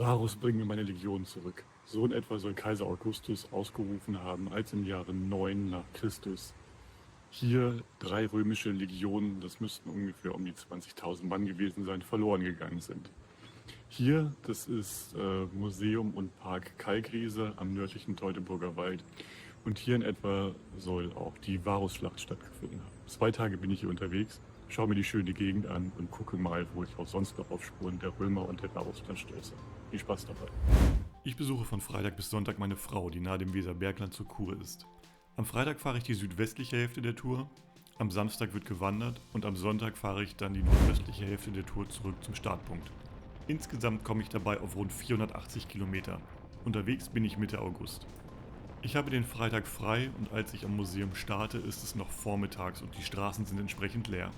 Varus, bringe meine Legion zurück. So in etwa soll Kaiser Augustus ausgerufen haben, als im Jahre 9 nach Christus hier 3 römische Legionen, das müssten ungefähr um die 20.000 Mann gewesen sein, verloren gegangen sind. Hier, das ist Museum und Park Kalkriese am nördlichen Teutoburger Wald. Und hier in etwa soll auch die Varusschlacht stattgefunden haben. 2 Tage bin ich hier unterwegs, schaue mir die schöne Gegend an und gucke mal, wo ich auch sonst noch auf Spuren der Römer und der Varusschlacht stoße. Viel Spaß dabei. Ich besuche von Freitag bis Sonntag meine Frau, die nahe dem Weserbergland zur Kur ist. Am Freitag fahre ich die südwestliche Hälfte der Tour, am Samstag wird gewandert und am Sonntag fahre ich dann die nordwestliche Hälfte der Tour zurück zum Startpunkt. Insgesamt komme ich dabei auf rund 480 Kilometer. Unterwegs bin ich Mitte August. Ich habe den Freitag frei und als ich am Museum starte, ist es noch vormittags und die Straßen sind entsprechend leer.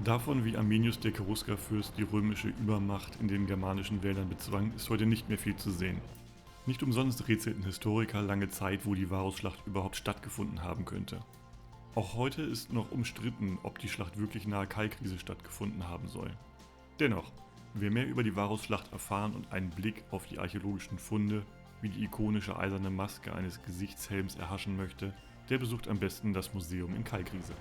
Davon, wie Arminius der Cheruskerfürst die römische Übermacht in den germanischen Wäldern bezwang, ist heute nicht mehr viel zu sehen. Nicht umsonst rätselten Historiker lange Zeit, wo die Varusschlacht überhaupt stattgefunden haben könnte. Auch heute ist noch umstritten, ob die Schlacht wirklich nahe Kalkriese stattgefunden haben soll. Dennoch, wer mehr über die Varusschlacht erfahren und einen Blick auf die archäologischen Funde, wie die ikonische eiserne Maske eines Gesichtshelms erhaschen möchte, der besucht am besten das Museum in Kalkriese.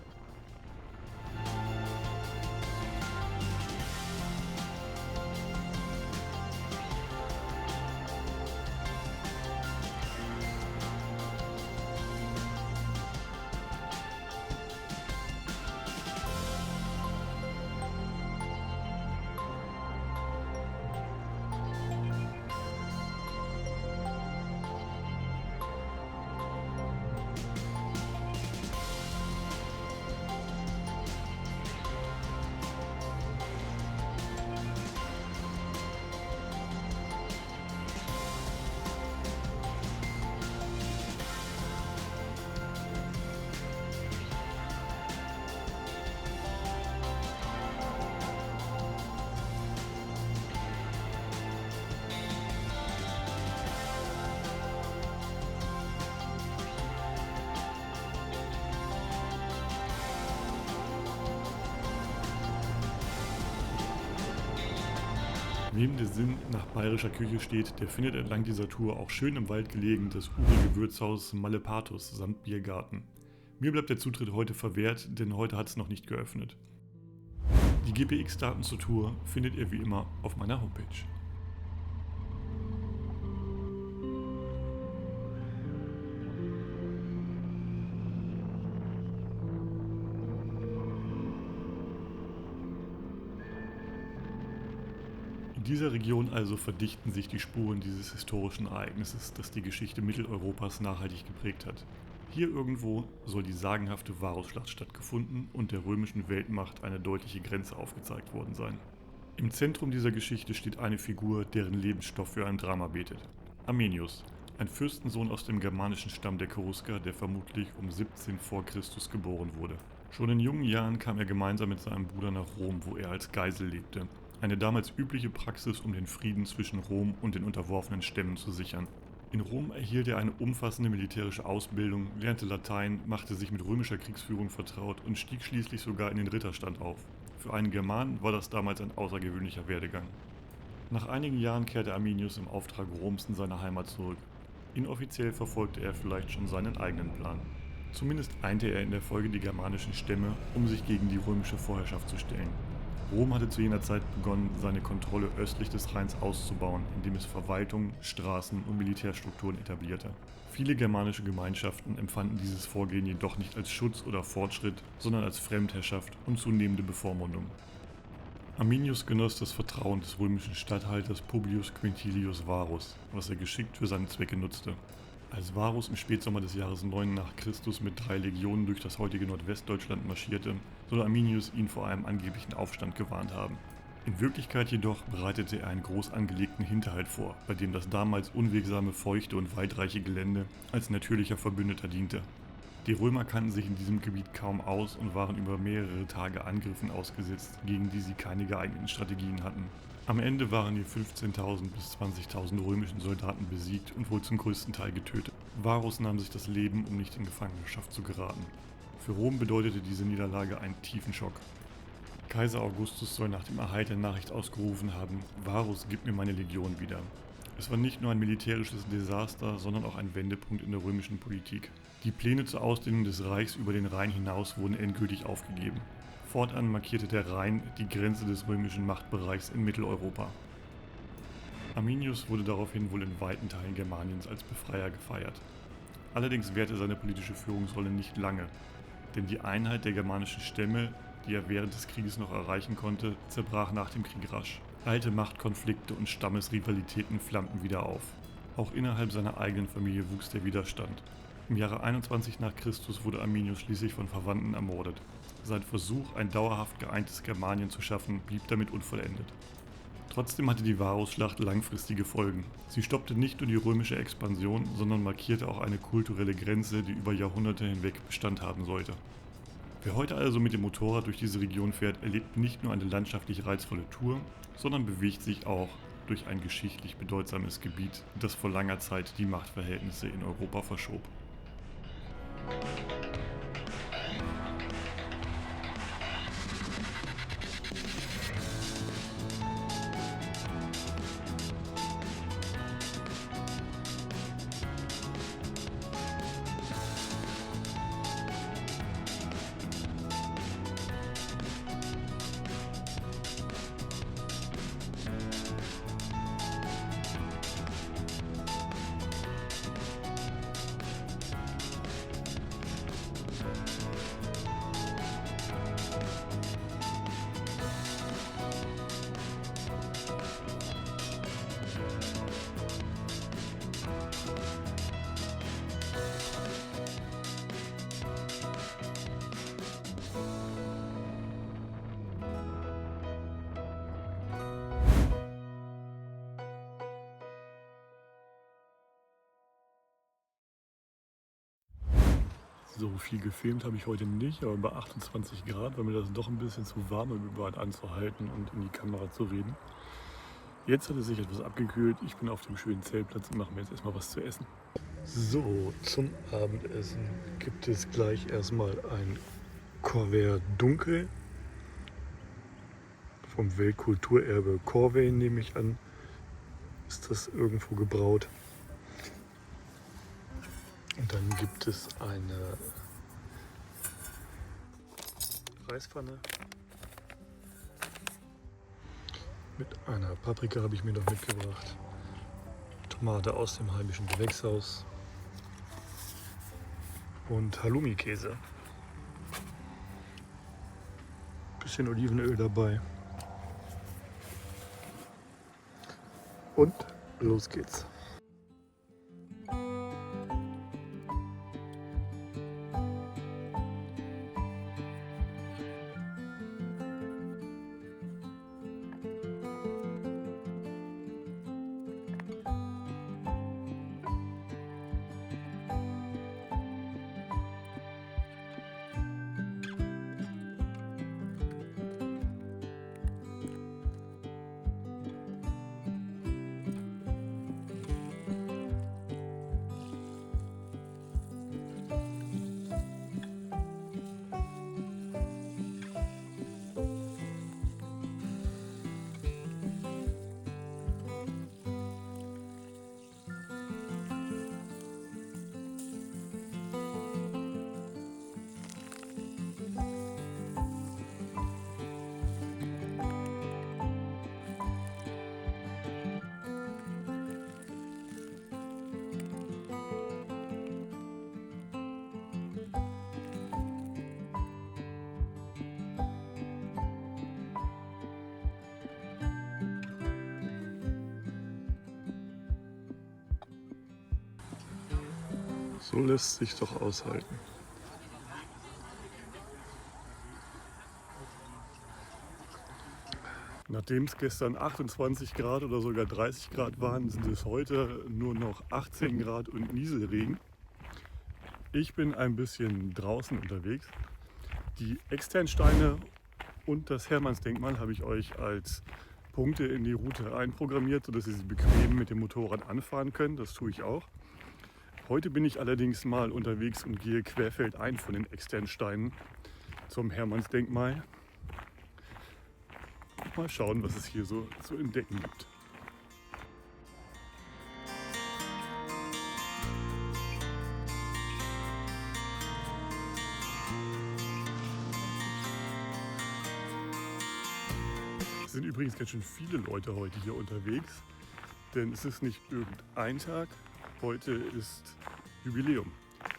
Wem der Sinn nach bayerischer Küche steht, der findet entlang dieser Tour auch schön im Wald gelegen das urige Wirtshaus Malepatus samt Biergarten. Mir bleibt der Zutritt heute verwehrt, denn heute hat es noch nicht geöffnet. Die GPX-Daten zur Tour findet ihr wie immer auf meiner Homepage. In dieser Region also verdichten sich die Spuren dieses historischen Ereignisses, das die Geschichte Mitteleuropas nachhaltig geprägt hat. Hier irgendwo soll die sagenhafte Varusschlacht stattgefunden und der römischen Weltmacht eine deutliche Grenze aufgezeigt worden sein. Im Zentrum dieser Geschichte steht eine Figur, deren Lebensstoff für ein Drama betet. Arminius, ein Fürstensohn aus dem germanischen Stamm der Cherusker, der vermutlich um 17 vor Christus geboren wurde. Schon in jungen Jahren kam er gemeinsam mit seinem Bruder nach Rom, wo er als Geisel lebte. Eine damals übliche Praxis, um den Frieden zwischen Rom und den unterworfenen Stämmen zu sichern. In Rom erhielt er eine umfassende militärische Ausbildung, lernte Latein, machte sich mit römischer Kriegsführung vertraut und stieg schließlich sogar in den Ritterstand auf. Für einen Germanen war das damals ein außergewöhnlicher Werdegang. Nach einigen Jahren kehrte Arminius im Auftrag Roms in seine Heimat zurück. Inoffiziell verfolgte er vielleicht schon seinen eigenen Plan. Zumindest einte er in der Folge die germanischen Stämme, um sich gegen die römische Vorherrschaft zu stellen. Rom hatte zu jener Zeit begonnen, seine Kontrolle östlich des Rheins auszubauen, indem es Verwaltung, Straßen und Militärstrukturen etablierte. Viele germanische Gemeinschaften empfanden dieses Vorgehen jedoch nicht als Schutz oder Fortschritt, sondern als Fremdherrschaft und zunehmende Bevormundung. Arminius genoss das Vertrauen des römischen Statthalters Publius Quintilius Varus, was er geschickt für seine Zwecke nutzte. Als Varus im Spätsommer des Jahres 9 nach Christus mit 3 Legionen durch das heutige Nordwestdeutschland marschierte, soll Arminius ihn vor einem angeblichen Aufstand gewarnt haben. In Wirklichkeit jedoch bereitete er einen groß angelegten Hinterhalt vor, bei dem das damals unwegsame, feuchte und waldreiche Gelände als natürlicher Verbündeter diente. Die Römer kannten sich in diesem Gebiet kaum aus und waren über mehrere Tage Angriffen ausgesetzt, gegen die sie keine geeigneten Strategien hatten. Am Ende waren die 15.000 bis 20.000 römischen Soldaten besiegt und wohl zum größten Teil getötet. Varus nahm sich das Leben, um nicht in Gefangenschaft zu geraten. Für Rom bedeutete diese Niederlage einen tiefen Schock. Kaiser Augustus soll nach dem Erhalt der Nachricht ausgerufen haben: Varus, gib mir meine Legion wieder. Es war nicht nur ein militärisches Desaster, sondern auch ein Wendepunkt in der römischen Politik. Die Pläne zur Ausdehnung des Reichs über den Rhein hinaus wurden endgültig aufgegeben. Fortan markierte der Rhein die Grenze des römischen Machtbereichs in Mitteleuropa. Arminius wurde daraufhin wohl in weiten Teilen Germaniens als Befreier gefeiert. Allerdings währte seine politische Führungsrolle nicht lange, denn die Einheit der germanischen Stämme, die er während des Krieges noch erreichen konnte, zerbrach nach dem Krieg rasch. Alte Machtkonflikte und Stammesrivalitäten flammten wieder auf. Auch innerhalb seiner eigenen Familie wuchs der Widerstand. Im Jahre 21 nach Christus wurde Arminius schließlich von Verwandten ermordet. Sein Versuch, ein dauerhaft geeintes Germanien zu schaffen, blieb damit unvollendet. Trotzdem hatte die Varusschlacht langfristige Folgen. Sie stoppte nicht nur die römische Expansion, sondern markierte auch eine kulturelle Grenze, die über Jahrhunderte hinweg Bestand haben sollte. Wer heute also mit dem Motorrad durch diese Region fährt, erlebt nicht nur eine landschaftlich reizvolle Tour, sondern bewegt sich auch durch ein geschichtlich bedeutsames Gebiet, das vor langer Zeit die Machtverhältnisse in Europa verschob. So viel gefilmt habe ich heute nicht, aber bei 28 Grad war mir das doch ein bisschen zu warm, um überall anzuhalten und in die Kamera zu reden. Jetzt hat es sich etwas abgekühlt. Ich bin auf dem schönen Zeltplatz und mache mir jetzt erstmal was zu essen. So, zum Abendessen gibt es gleich erstmal ein Corvair Dunkel vom Weltkulturerbe Corvey, nehme ich an, ist das irgendwo gebraut. Und dann gibt es eine Reispfanne mit einer Paprika, habe ich mir noch mitgebracht. Tomate aus dem heimischen Gewächshaus und Halloumi-Käse. Bisschen Olivenöl dabei. Und los geht's. So lässt sich doch aushalten. Nachdem es gestern 28 Grad oder sogar 30 Grad waren, sind es heute nur noch 18 Grad und Nieselregen. Ich bin ein bisschen draußen unterwegs. Die Externsteine und das Hermannsdenkmal habe ich euch als Punkte in die Route einprogrammiert, sodass ihr sie bequem mit dem Motorrad anfahren könnt. Das tue ich auch. Heute bin ich allerdings mal unterwegs und gehe querfeldein von den Externsteinen zum Hermannsdenkmal. Mal schauen, was es hier so zu entdecken gibt. Es sind übrigens ganz schön viele Leute heute hier unterwegs, denn es ist nicht irgendein Tag. Heute ist Jubiläum.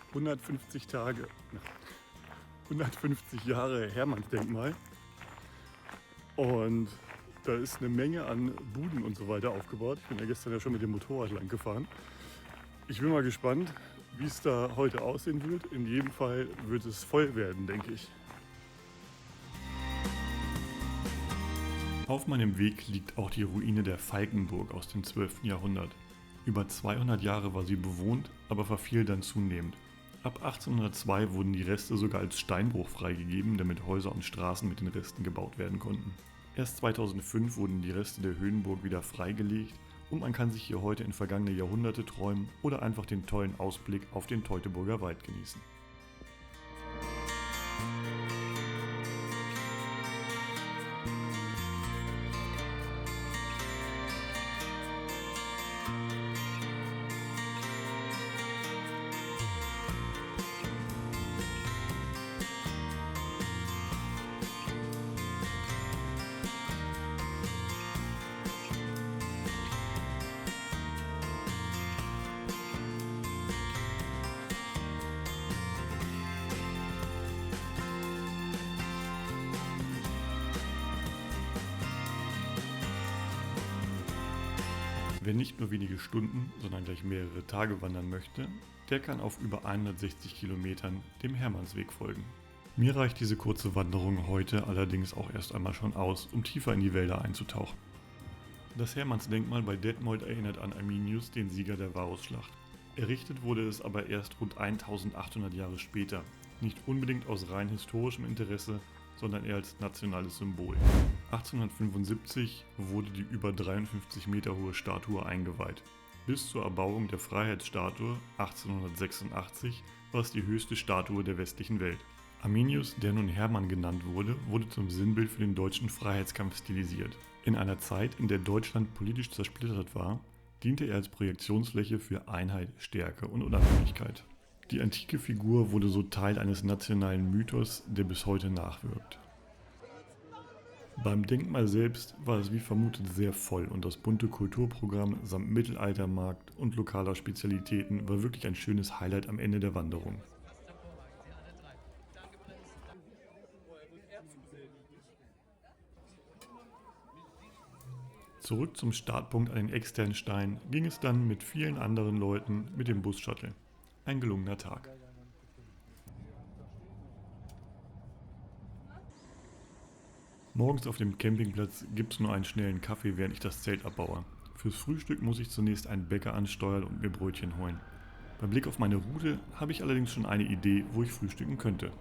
150 Tage, 150 Jahre Hermannsdenkmal. Und da ist eine Menge an Buden und so weiter aufgebaut. Ich bin ja gestern ja schon mit dem Motorrad lang gefahren. Ich bin mal gespannt, wie es da heute aussehen wird. In jedem Fall wird es voll werden, denke ich. Auf meinem Weg liegt auch die Ruine der Falkenburg aus dem 12. Jahrhundert. Über 200 Jahre war sie bewohnt, aber verfiel dann zunehmend. Ab 1802 wurden die Reste sogar als Steinbruch freigegeben, damit Häuser und Straßen mit den Resten gebaut werden konnten. Erst 2005 wurden die Reste der Höhenburg wieder freigelegt und man kann sich hier heute in vergangene Jahrhunderte träumen oder einfach den tollen Ausblick auf den Teutoburger Wald genießen. Wer nicht nur wenige Stunden, sondern gleich mehrere Tage wandern möchte, der kann auf über 160 Kilometern dem Hermannsweg folgen. Mir reicht diese kurze Wanderung heute allerdings auch erst einmal schon aus, um tiefer in die Wälder einzutauchen. Das Hermannsdenkmal bei Detmold erinnert an Arminius, den Sieger der Varusschlacht. Errichtet wurde es aber erst rund 1800 Jahre später, nicht unbedingt aus rein historischem Interesse, sondern eher als nationales Symbol. 1875 wurde die über 53 Meter hohe Statue eingeweiht. Bis zur Erbauung der Freiheitsstatue 1886 war es die höchste Statue der westlichen Welt. Arminius, der nun Hermann genannt wurde, wurde zum Sinnbild für den deutschen Freiheitskampf stilisiert. In einer Zeit, in der Deutschland politisch zersplittert war, diente er als Projektionsfläche für Einheit, Stärke und Unabhängigkeit. Die antike Figur wurde so Teil eines nationalen Mythos, der bis heute nachwirkt. Beim Denkmal selbst war es wie vermutet sehr voll und das bunte Kulturprogramm samt Mittelaltermarkt und lokaler Spezialitäten war wirklich ein schönes Highlight am Ende der Wanderung. Zurück zum Startpunkt an den externen Stein ging es dann mit vielen anderen Leuten mit dem Bus-Shuttle. Ein gelungener Tag. Morgens auf dem Campingplatz gibt es nur einen schnellen Kaffee, während ich das Zelt abbaue. Fürs Frühstück muss ich zunächst einen Bäcker ansteuern und mir Brötchen holen. Beim Blick auf meine Route habe ich allerdings schon eine Idee, wo ich frühstücken könnte.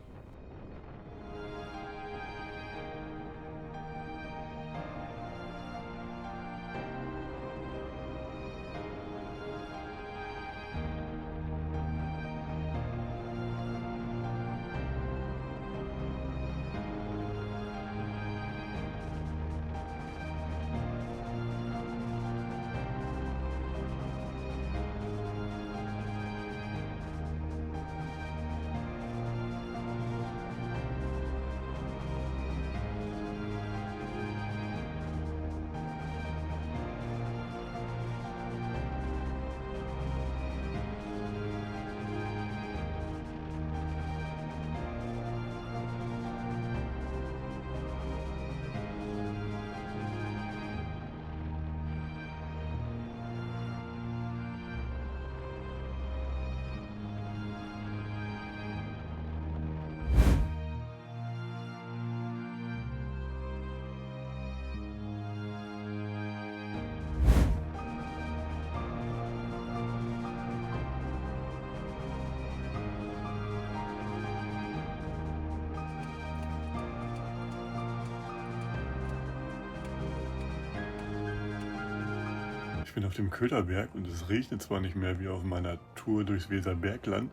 Ich bin auf dem Kötterberg und es regnet zwar nicht mehr wie auf meiner Tour durchs Weserbergland,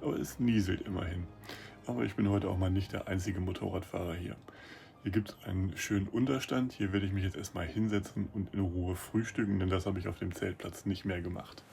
aber es nieselt immerhin. Aber ich bin heute auch mal nicht der einzige Motorradfahrer hier. Hier gibt es einen schönen Unterstand. Hier werde ich mich jetzt erstmal hinsetzen und in Ruhe frühstücken, denn das habe ich auf dem Zeltplatz nicht mehr gemacht.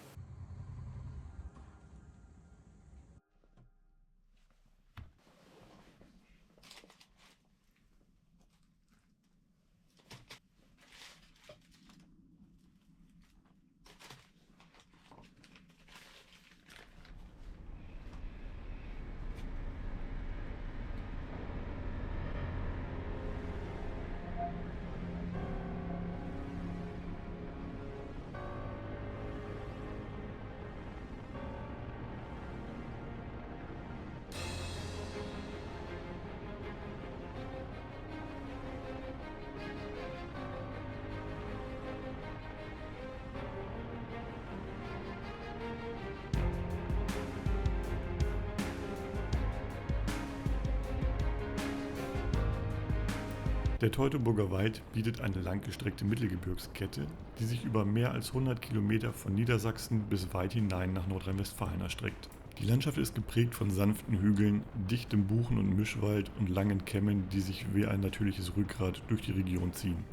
Der Teutoburger Wald bietet eine langgestreckte Mittelgebirgskette, die sich über mehr als 100 Kilometer von Niedersachsen bis weit hinein nach Nordrhein-Westfalen erstreckt. Die Landschaft ist geprägt von sanften Hügeln, dichtem Buchen- und Mischwald und langen Kämmen, die sich wie ein natürliches Rückgrat durch die Region ziehen.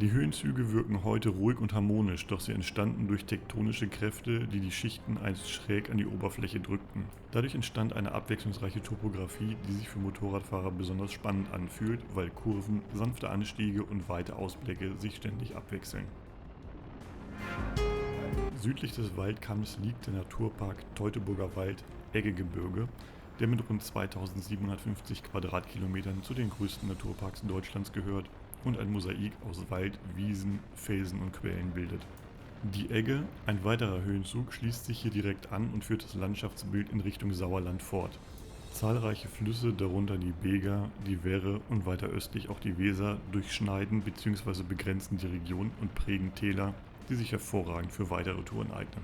Die Höhenzüge wirken heute ruhig und harmonisch, doch sie entstanden durch tektonische Kräfte, die die Schichten einst schräg an die Oberfläche drückten. Dadurch entstand eine abwechslungsreiche Topographie, die sich für Motorradfahrer besonders spannend anfühlt, weil Kurven, sanfte Anstiege und weite Ausblicke sich ständig abwechseln. Südlich des Waldkamms liegt der Naturpark Teutoburger Wald Eggegebirge, der mit rund 2750 Quadratkilometern zu den größten Naturparks Deutschlands gehört und ein Mosaik aus Wald, Wiesen, Felsen und Quellen bildet. Die Egge, ein weiterer Höhenzug, schließt sich hier direkt an und führt das Landschaftsbild in Richtung Sauerland fort. Zahlreiche Flüsse, darunter die Beger, die Werre und weiter östlich auch die Weser, durchschneiden bzw. begrenzen die Region und prägen Täler, die sich hervorragend für weitere Touren eignen.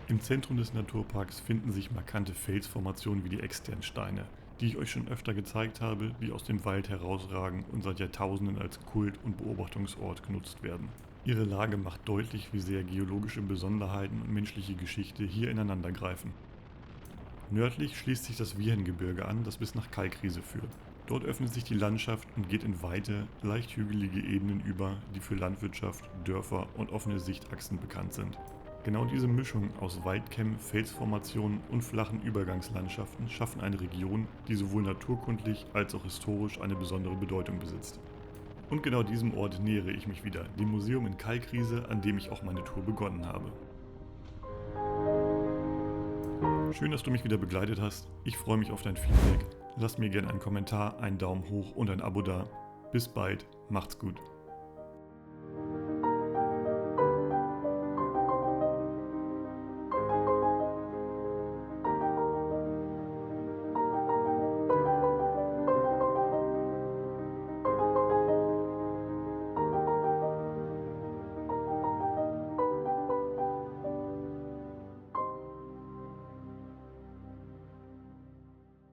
Im Zentrum des Naturparks finden sich markante Felsformationen wie die Externsteine, die ich euch schon öfter gezeigt habe, die aus dem Wald herausragen und seit Jahrtausenden als Kult- und Beobachtungsort genutzt werden. Ihre Lage macht deutlich, wie sehr geologische Besonderheiten und menschliche Geschichte hier ineinandergreifen. Nördlich schließt sich das Wiehengebirge an, das bis nach Kalkriese führt. Dort öffnet sich die Landschaft und geht in weite, leicht hügelige Ebenen über, die für Landwirtschaft, Dörfer und offene Sichtachsen bekannt sind. Genau diese Mischung aus Waldkämmen, Felsformationen und flachen Übergangslandschaften schaffen eine Region, die sowohl naturkundlich als auch historisch eine besondere Bedeutung besitzt. Und genau diesem Ort nähere ich mich wieder, dem Museum in Kalkriese, an dem ich auch meine Tour begonnen habe. Schön, dass du mich wieder begleitet hast. Ich freue mich auf dein Feedback. Lass mir gerne einen Kommentar, einen Daumen hoch und ein Abo da. Bis bald, macht's gut.